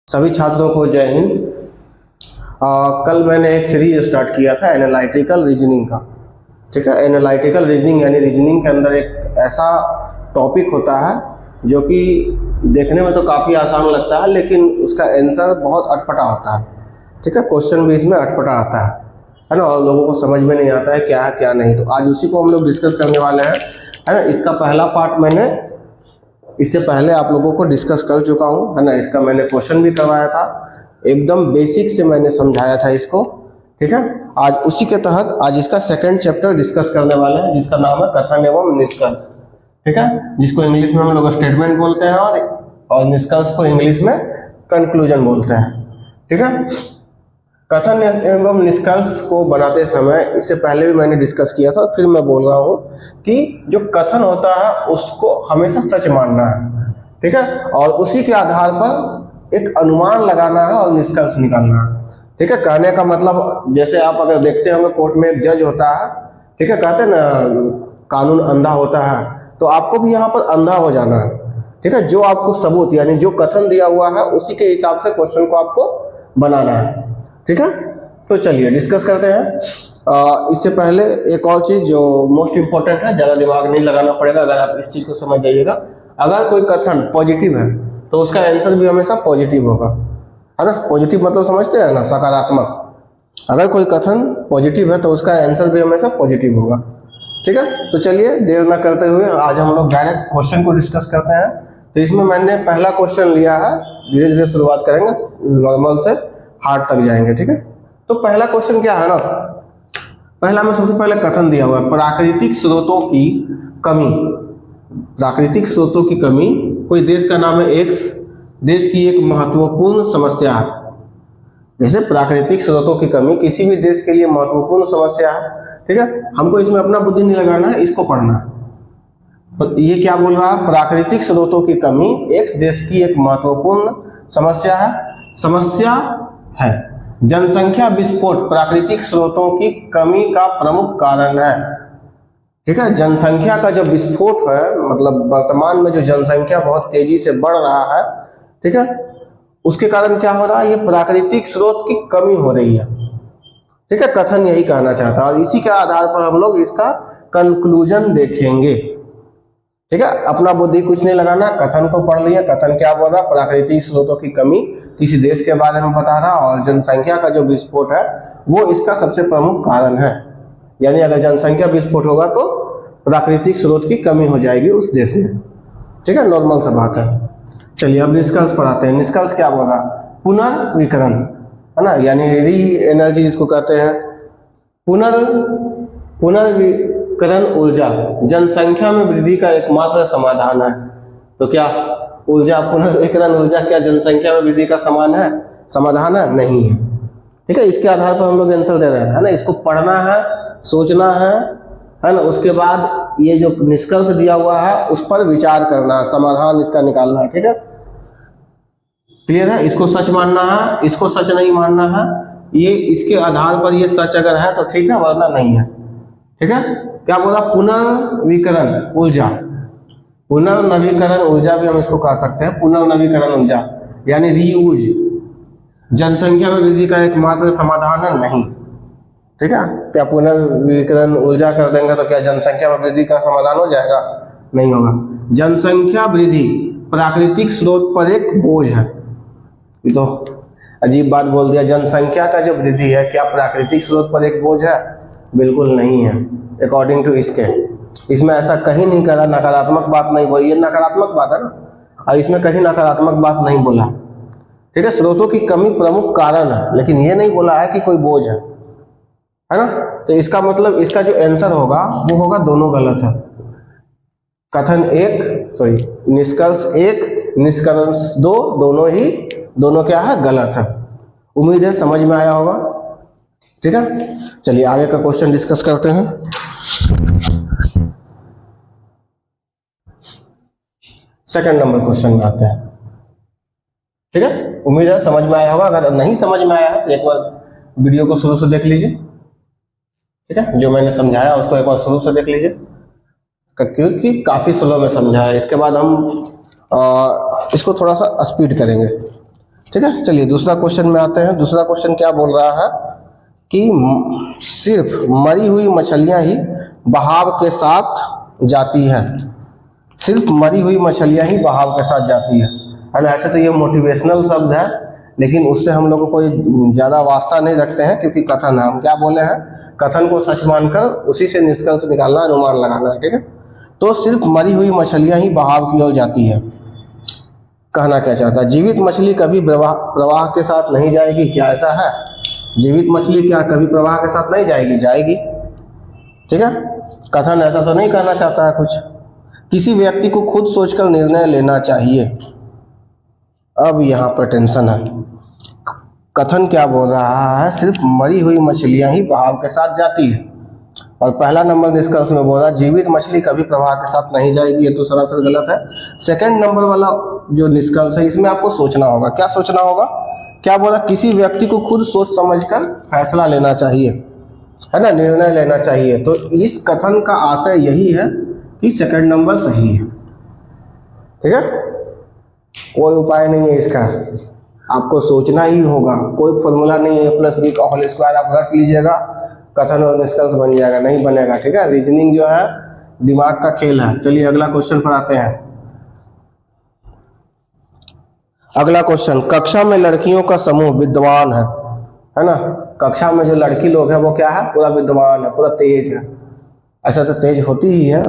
सभी छात्रों को जय हिंद। कल मैंने एक सीरीज स्टार्ट किया था एनालिटिकल रीजनिंग का। ठीक है, एनालिटिकल रीजनिंग यानी रीजनिंग के अंदर एक ऐसा टॉपिक होता है जो कि देखने में तो काफ़ी आसान लगता है, लेकिन उसका आंसर बहुत अटपटा होता है। ठीक है, क्वेश्चन भी इसमें अटपटा आता है ना, और लोगों को समझ में नहीं आता है क्या है क्या नहीं। तो आज उसी को हम लोग डिस्कस करने वाले हैं, है ना। इसका पहला पार्ट मैंने इससे पहले आप लोगों को डिस्कस कर चुका हूँ, है ना। इसका मैंने क्वेश्चन भी करवाया था, एकदम बेसिक से मैंने समझाया था इसको। ठीक है, आज उसी के तहत आज इसका सेकंड चैप्टर डिस्कस करने वाले हैं, जिसका नाम है कथन एवं निष्कर्ष। ठीक है, जिसको इंग्लिश में हम लोग स्टेटमेंट बोलते हैं और निष्कर्ष को इंग्लिश में कंक्लूजन बोलते हैं। ठीक है, कथन एवं निष्कर्ष को बनाते समय इससे पहले भी मैंने डिस्कस किया था, फिर मैं बोल रहा हूँ कि जो कथन होता है उसको हमेशा सच मानना है। ठीक है, और उसी के आधार पर एक अनुमान लगाना है और निष्कर्ष निकालना है। ठीक है, कहने का मतलब जैसे आप अगर देखते होंगे कोर्ट में एक जज होता है, ठीक है, कहते हैं ना कानून अंधा होता है, तो आपको भी यहाँ पर अंधा हो जाना है। ठीक है, जो आपको सबूत यानी जो कथन दिया हुआ है उसी के हिसाब से क्वेश्चन को आपको बनाना है। ठीक है, तो चलिए डिस्कस करते हैं। इससे पहले एक और चीज़ जो मोस्ट इम्पोर्टेंट है, ज़्यादा दिमाग नहीं लगाना पड़ेगा अगर आप इस चीज़ को समझ जाइएगा। अगर कोई कथन पॉजिटिव है तो उसका आंसर भी हमेशा पॉजिटिव होगा, है ना। पॉजिटिव मतलब समझते हैं ना, सकारात्मक। अगर कोई कथन पॉजिटिव है तो उसका आंसर भी हमेशा पॉजिटिव होगा। ठीक है, तो चलिए देर न करते हुए आज हम लोग डायरेक्ट क्वेश्चन को डिस्कस करते हैं। तो इसमें मैंने पहला क्वेश्चन लिया है, धीरे धीरे शुरुआत करेंगे, नॉर्मल से हार्ड तक जाएंगे। ठीक है, तो पहला क्वेश्चन क्या है ना, पहला में सबसे पहले कथन दिया हुआ है प्राकृतिक स्रोतों की कमी। प्राकृतिक स्रोतों की कमी, कोई देश का नाम है एक्स, देश की एक महत्वपूर्ण समस्या है। जैसे प्राकृतिक स्रोतों की कमी किसी भी देश के लिए महत्वपूर्ण समस्या है। ठीक है, हमको इसमें अपना बुद्धि नहीं लगाना है, इसको पढ़ना है। तो ये क्या बोल रहा है, प्राकृतिक स्रोतों की कमी एक्स देश की एक महत्वपूर्ण समस्या है। समस्या है जनसंख्या विस्फोट प्राकृतिक स्रोतों की कमी का प्रमुख कारण है। ठीक है, जनसंख्या का जो विस्फोट है, मतलब वर्तमान में जो जनसंख्या बहुत तेजी से बढ़ रहा है, ठीक है, उसके कारण क्या हो रहा है, ये प्राकृतिक स्रोत की कमी हो रही है। ठीक है, कथन यही कहना चाहता है और इसी के आधार पर हम लोग इसका कंक्लूजन देखेंगे। ठीक है, अपना बुद्धि कुछ नहीं लगाना, कथन को पढ़ लिया। कथन क्या बोल रहा, प्राकृतिक स्रोतों की कमी किसी देश के बारे में बता रहा, और जनसंख्या का जो विस्फोट है वो इसका सबसे प्रमुख कारण है। यानी अगर जनसंख्या विस्फोट होगा तो प्राकृतिक स्रोत की कमी हो जाएगी उस देश में। ठीक है, नॉर्मल सा बात है। चलिए अब निष्कर्ष पर आते हैं। निष्कर्ष क्या बोल रहा, पुनर्विकरण, है ना, यानी री एनर्जी जिसको कहते हैं। पुनर्विकरण ऊर्जा जनसंख्या में वृद्धि का एकमात्र समाधान है। तो क्या ऊर्जा, पुनर्विकरण ऊर्जा क्या जनसंख्या में वृद्धि का समाधान है? नहीं है। ठीक है, इसके आधार पर हम लोग आंसर दे रहे हैं, है ना। इसको पढ़ना है, सोचना है ना। उसके बाद ये जो निष्कर्ष दिया हुआ है उस पर विचार करना है, समाधान इसका निकालना है। ठीक है, क्लियर है। इसको सच मानना है, इसको सच नहीं मानना है। ये इसके आधार पर ये सच अगर है तो ठीक है, वरना नहीं है। ठीक है, क्या बोला, पुनर्विकरण ऊर्जा। पुनर्नवीकरण ऊर्जा भी हम इसको कह सकते हैं, पुनर्नवीकरण ऊर्जा यानी रीयूज जनसंख्या में वृद्धि का एकमात्र समाधान है, नहीं। ठीक है, क्या पुनर्विकरण ऊर्जा कर देंगे तो क्या जनसंख्या में वृद्धि का समाधान हो जाएगा? नहीं होगा। जनसंख्या वृद्धि प्राकृतिक स्रोत पर एक बोझ है। ये तो अजीब बात बोल दिया, जनसंख्या का जो वृद्धि है क्या प्राकृतिक स्रोत पर एक बोझ है? बिल्कुल नहीं है, अकॉर्डिंग टू इसके। इसमें ऐसा कहीं नहीं करा, नकारात्मक बात नहीं बोली, ये नकारात्मक बात है ना, और इसमें कहीं नकारात्मक बात नहीं बोला। ठीक है, स्रोतों की कमी प्रमुख कारण है, लेकिन ये नहीं बोला है कि कोई बोझ है ना। तो इसका मतलब इसका जो आंसर होगा वो होगा दोनों गलत है। कथन निष्कर्ष एक, निष्कर्ष दो, दोनों क्या है, गलत है। उम्मीद है समझ में आया होगा। ठीक है, चलिए आगे का क्वेश्चन डिस्कस करते हैं। सेकंड नंबर क्वेश्चन में आते हैं। ठीक है, उम्मीद है समझ में आया होगा। अगर नहीं समझ में आया है तो एक बार वीडियो को शुरू से देख लीजिए। ठीक है, जो मैंने समझाया उसको एक बार शुरू से देख लीजिए, क्योंकि काफी स्लो में समझाया है। इसके बाद हम इसको थोड़ा सा स्पीड करेंगे। ठीक है, चलिए दूसरा क्वेश्चन में आते हैं। दूसरा क्वेश्चन क्या बोल रहा है कि सिर्फ मरी हुई मछलियां ही बहाव के साथ जाती है। सिर्फ मरी हुई मछलियां ही बहाव के साथ जाती है ना। ऐसे तो ये मोटिवेशनल शब्द है, लेकिन उससे हम लोग को कोई ज़्यादा वास्ता नहीं रखते हैं, क्योंकि कथन है। हम क्या बोले हैं, कथन को सच मानकर उसी से निष्कर्ष निकालना, अनुमान लगाना है। ठीक है, तो सिर्फ मरी हुई मछलियां ही बहाव की ओर जाती है। कहना क्या चाहता है, जीवित मछली कभी प्रवाह के साथ नहीं जाएगी, क्या ऐसा है? जीवित मछली क्या कभी प्रवाह के साथ नहीं जाएगी? जाएगी। ठीक है, कथन ऐसा तो नहीं कहना चाहता है कुछ। किसी व्यक्ति को खुद सोचकर निर्णय लेना चाहिए। अब यहाँ पर टेंशन है। कथन क्या बोल रहा है, सिर्फ मरी हुई मछलियां ही बहाव के साथ जाती है, और पहला नंबर निष्कर्ष में बोल रहा है जीवित मछली कभी प्रवाह के साथ नहीं जाएगी। ये तो सरासर गलत है। सेकंड नंबर वाला जो निष्कर्ष है, इसमें आपको सोचना होगा। क्या सोचना होगा? क्या बोला, किसी व्यक्ति को खुद सोच समझकर फैसला लेना चाहिए, है ना, निर्णय लेना चाहिए। तो इस कथन का आशय यही है कि सेकंड नंबर सही है। ठीक है, कोई उपाय नहीं है इसका, आपको सोचना ही होगा। कोई फॉर्मूला नहीं है, A+B का होल स्क्वायर आप रख लीजिएगा, कथन और निष्कर्ष बन जाएगा, नहीं बनेगा। ठीक है, रीजनिंग जो है दिमाग का खेल है। चलिए अगला क्वेश्चन पर आते हैं। अगला क्वेश्चन, कक्षा में लड़कियों का समूह विद्वान है ना। कक्षा में जो लड़की लोग हैं वो क्या है, पूरा विद्वान है, पूरा तेज है। ऐसा तो तेज होती ही है,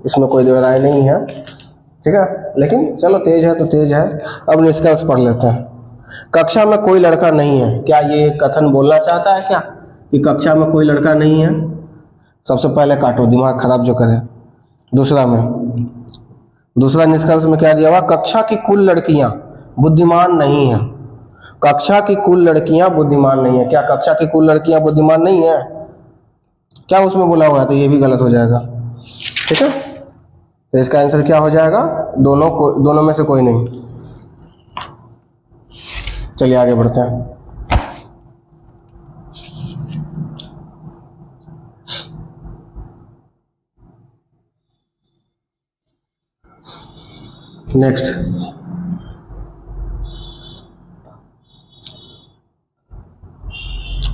इसमें कोई दो राय नहीं है। ठीक है, लेकिन चलो तेज है तो तेज है। अब निष्कर्ष पढ़ लेते हैं। कक्षा में कोई लड़का नहीं है, क्या ये कथन बोलना चाहता है क्या कि कक्षा में कोई लड़का नहीं है? सबसे पहले काटो, दिमाग खराब जो करे। दूसरा निष्कर्ष में क्या दिया हुआ, कक्षा की कुल लड़कियां बुद्धिमान नहीं है। कक्षा की कुल लड़कियां बुद्धिमान नहीं है, क्या कक्षा की कुल लड़कियां बुद्धिमान नहीं है? क्या उसमें बोला हुआ है? तो ये भी गलत हो जाएगा। ठीक है, तो इसका आंसर क्या हो जाएगा, दोनों में से कोई नहीं। चलिए आगे बढ़ते हैं। नेक्स्ट,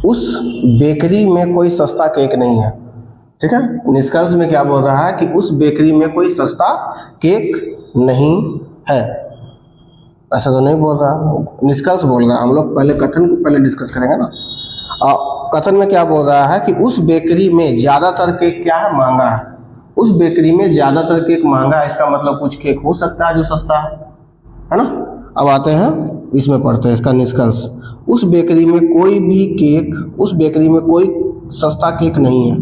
उस बेकरी में कोई सस्ता केक नहीं है। ठीक है, निष्कर्ष में क्या बोल रहा है कि उस बेकरी में कोई सस्ता केक नहीं है। ऐसा तो नहीं बोल रहा, निष्कर्ष बोल रहा है। हम लोग पहले कथन को पहले डिस्कस करेंगे ना। कथन में क्या बोल रहा है कि उस बेकरी में ज़्यादातर केक क्या है, महंगा है। उस बेकरी में ज़्यादातर केक महंगा है, इसका मतलब कुछ केक हो सकता है जो सस्ता है ना। अब आते हैं इसमें पढ़ते हैं इसका निष्कर्ष। उस बेकरी में कोई भी केक, उस बेकरी में कोई सस्ता केक नहीं है।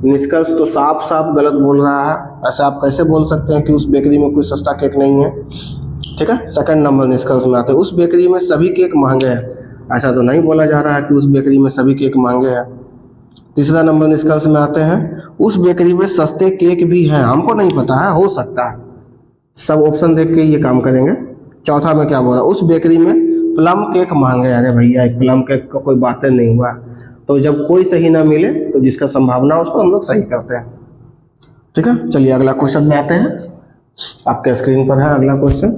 निष्कर्ष तो साफ साफ गलत बोल रहा है। ऐसा आप कैसे बोल सकते हैं कि उस बेकरी में कोई सस्ता केक नहीं है? ठीक है, सेकंड नंबर निष्कर्ष में आते हैं, उस बेकरी में सभी केक महंगे हैं। ऐसा तो नहीं बोला जा रहा है कि उस बेकरी में सभी केक महंगे हैं। तीसरा नंबर निष्कर्ष में आते हैं, उस बेकरी में सस्ते केक भी हैं, हमको नहीं पता है, हो सकता है। सब ऑप्शन देख के ये काम करेंगे। चौथा में क्या बोल रहा है, उस बेकरी में प्लम केक महंगे हैं। अरे भैया, एक प्लम केक का कोई बातें नहीं हुआ। तो जब कोई सही ना मिले तो जिसका संभावना उसको हम लोग सही करते हैं। ठीक है, चलिए अगला क्वेश्चन में आते हैं। आपके स्क्रीन पर है अगला क्वेश्चन।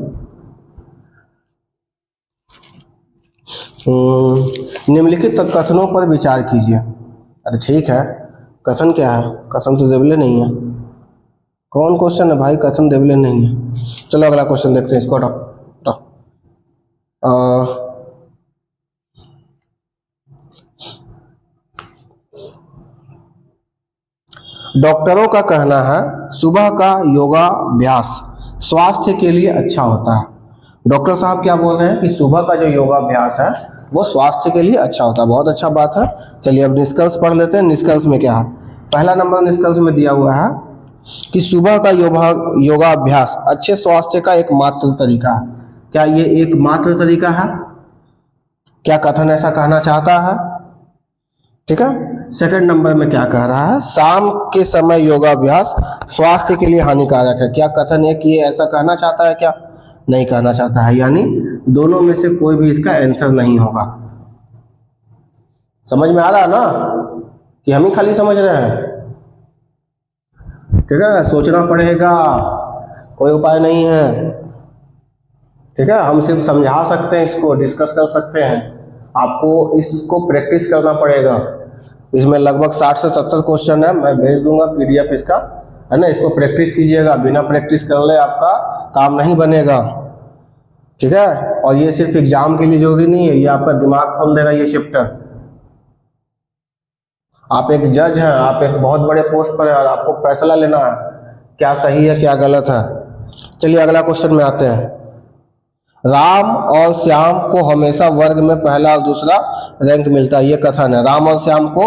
निम्नलिखित कथनों पर विचार कीजिए। अरे ठीक है, कथन क्या है? कथन तो देवले नहीं है। कौन क्वेश्चन है भाई, कथन देवले नहीं है। चलो अगला क्वेश्चन देखते हैं, इसको हटाओ। डॉक्टरों का कहना है सुबह का योगाभ्यास स्वास्थ्य के लिए अच्छा होता है। डॉक्टर साहब क्या बोल रहे हैं कि सुबह का जो योगाभ्यास है वो स्वास्थ्य के लिए अच्छा होता है। बहुत अच्छा बात है। चलिए अब निष्कर्ष पढ़ लेते हैं। निष्कर्ष में क्या है, पहला नंबर निष्कर्ष में दिया हुआ है कि सुबह का योगाभ्यास अच्छे स्वास्थ्य का एकमात्र तरीका है। क्या ये एकमात्र तरीका है? क्या कथन ऐसा कहना चाहता है? ठीक है, सेकंड नंबर में क्या कह रहा है, शाम के समय योगाभ्यास स्वास्थ्य के लिए हानिकारक है। क्या कथन है कि ये ऐसा कहना चाहता है? क्या नहीं कहना चाहता है। यानी दोनों में से कोई भी इसका आंसर नहीं होगा। समझ में आ रहा है ना कि हम ही खाली समझ रहे हैं? ठीक है, सोचना पड़ेगा, कोई उपाय नहीं है। ठीक है, हम सिर्फ समझा सकते हैं, इसको डिस्कस कर सकते हैं, आपको इसको प्रैक्टिस करना पड़ेगा। इसमें लगभग 60 से 70 क्वेश्चन है, मैं भेज दूंगा PDF इसका, है ना। इसको प्रैक्टिस कीजिएगा, बिना प्रैक्टिस कर ले आपका काम नहीं बनेगा, ठीक है। और ये सिर्फ एग्जाम के लिए जरूरी नहीं है, ये आपका दिमाग खोल देगा ये चैप्टर। आप एक जज हैं, आप एक बहुत बड़े पोस्ट पर हैं और आपको फैसला लेना है क्या सही है क्या गलत है। चलिए अगला क्वेश्चन में आते हैं। राम और श्याम को हमेशा वर्ग में पहला और दूसरा रैंक मिलता है, ये कथन है। राम और श्याम को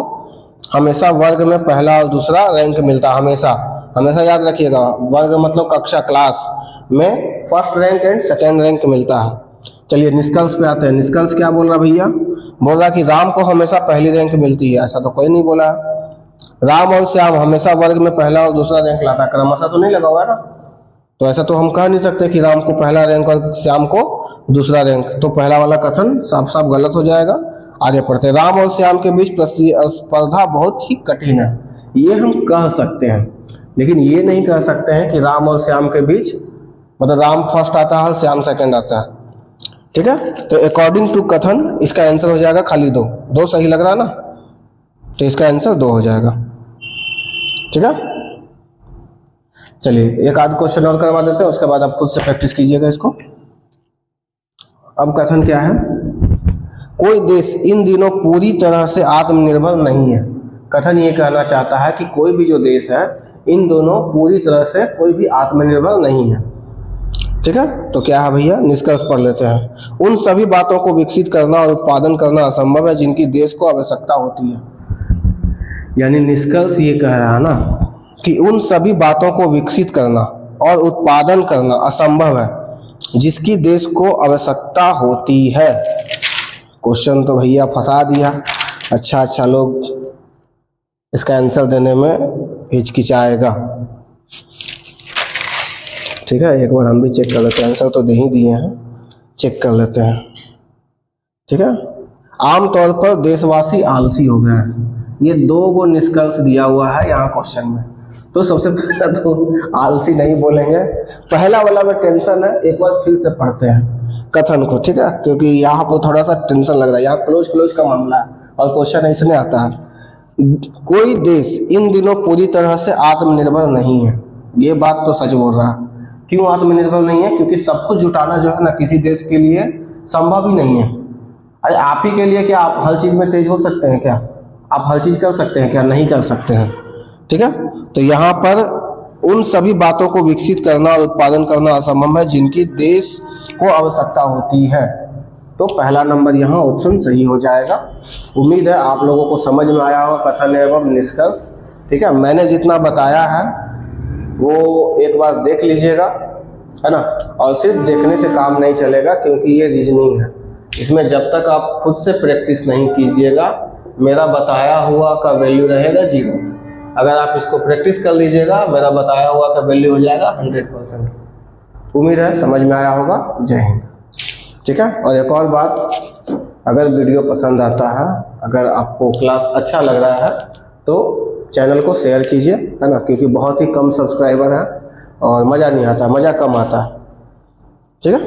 हमेशा वर्ग में पहला और दूसरा रैंक मिलता है, हमेशा हमेशा याद रखिएगा। वर्ग मतलब कक्षा, क्लास में first rank and second rank मिलता है। चलिए निष्कर्ष पे आते हैं। निष्कर्ष क्या बोल रहा भैया? बोल रहा कि राम को हमेशा पहली रैंक मिलती है, ऐसा तो कोई नहीं बोला। राम और श्याम हमेशा वर्ग में पहला और दूसरा रैंक लाता है, क्रमशः तो नहीं लगा हुआ है ना, तो ऐसा तो हम कह नहीं सकते कि राम को पहला रैंक और श्याम को दूसरा रैंक, तो पहला वाला कथन साफ साफ गलत हो जाएगा। आगे पढ़ते। राम और श्याम के बीच प्रतिस्पर्धा बहुत ही कठिन है, ये हम कह सकते हैं, लेकिन ये नहीं कह सकते हैं कि राम और श्याम के बीच, मतलब राम फर्स्ट आता है और श्याम सेकंड आता है, ठीक है। तो अकॉर्डिंग टू कथन इसका आंसर हो जाएगा खाली दो सही लग रहा है ना, तो इसका आंसर 2 हो जाएगा, ठीक है। चलिए एक आध क्वेश्चन और करवा देते हैं, उसके बाद आप खुद से प्रैक्टिस कीजिएगा इसको। अब कथन क्या है? कोई देश इन दिनों पूरी तरह से आत्मनिर्भर नहीं है। कथन ये कहना चाहता है कि कोई भी जो देश है इन दोनों पूरी तरह से कोई भी आत्मनिर्भर नहीं है, ठीक है। तो क्या है भैया? निष्कर्ष पढ़ लेते हैं। उन सभी बातों को विकसित करना और उत्पादन करना असंभव है जिनकी देश को आवश्यकता होती है। यानी निष्कर्ष ये कह रहा है ना कि उन सभी बातों को विकसित करना और उत्पादन करना असंभव है जिसकी देश को आवश्यकता होती है। क्वेश्चन तो भैया फंसा दिया। अच्छा लोग इसका आंसर देने में हिचकिचाएगा, ठीक है। एक बार हम भी चेक कर लेते हैं, आंसर तो दे ही दिए हैं, चेक कर लेते हैं, ठीक है। आमतौर पर देशवासी आलसी हो गए हैं, ये 2 निष्कर्ष दिया हुआ है यहाँ क्वेश्चन में। तो सबसे पहले तो आलसी नहीं बोलेंगे, पहला वाला में टेंशन है, एक बार फिर से पढ़ते हैं कथन को, ठीक है, क्योंकि यहाँ पर थोड़ा सा टेंशन लग रहा है। यहाँ क्लोज का मामला है और क्वेश्चन इसमें आता है। कोई देश इन दिनों पूरी तरह से आत्मनिर्भर नहीं है, ये बात तो सच बोल रहा है। क्यों आत्मनिर्भर नहीं है? क्योंकि सब कुछ जुटाना जो है ना किसी देश के लिए संभव ही नहीं है। अरे आप ही के लिए क्या आप हर चीज़ में तेज हो सकते हैं क्या? आप हर चीज़ कर सकते हैं क्या? नहीं कर सकते हैं, ठीक है। तो यहाँ पर उन सभी बातों को विकसित करना और उत्पादन करना असंभव है जिनकी देश को आवश्यकता होती है। तो पहला नंबर यहाँ ऑप्शन सही हो जाएगा। उम्मीद है आप लोगों को समझ में आया होगा कथन एवं निष्कर्ष, ठीक है। मैंने जितना बताया है वो एक बार देख लीजिएगा, है ना। और सिर्फ देखने से काम नहीं चलेगा, क्योंकि ये रीजनिंग है, इसमें जब तक आप खुद से प्रैक्टिस नहीं कीजिएगा मेरा बताया हुआ का वैल्यू रहेगा 0। अगर आप इसको प्रैक्टिस कर लीजिएगा मेरा बताया हुआ का वैल्यू हो जाएगा 100%। उम्मीद है समझ में आया होगा। जय हिंद, ठीक है। और एक और बात, अगर वीडियो पसंद आता है, अगर आपको क्लास अच्छा लग रहा है तो चैनल को शेयर कीजिए, है ना, क्योंकि बहुत ही कम सब्सक्राइबर हैं और मज़ा नहीं आता, मज़ा कम आता है, ठीक है।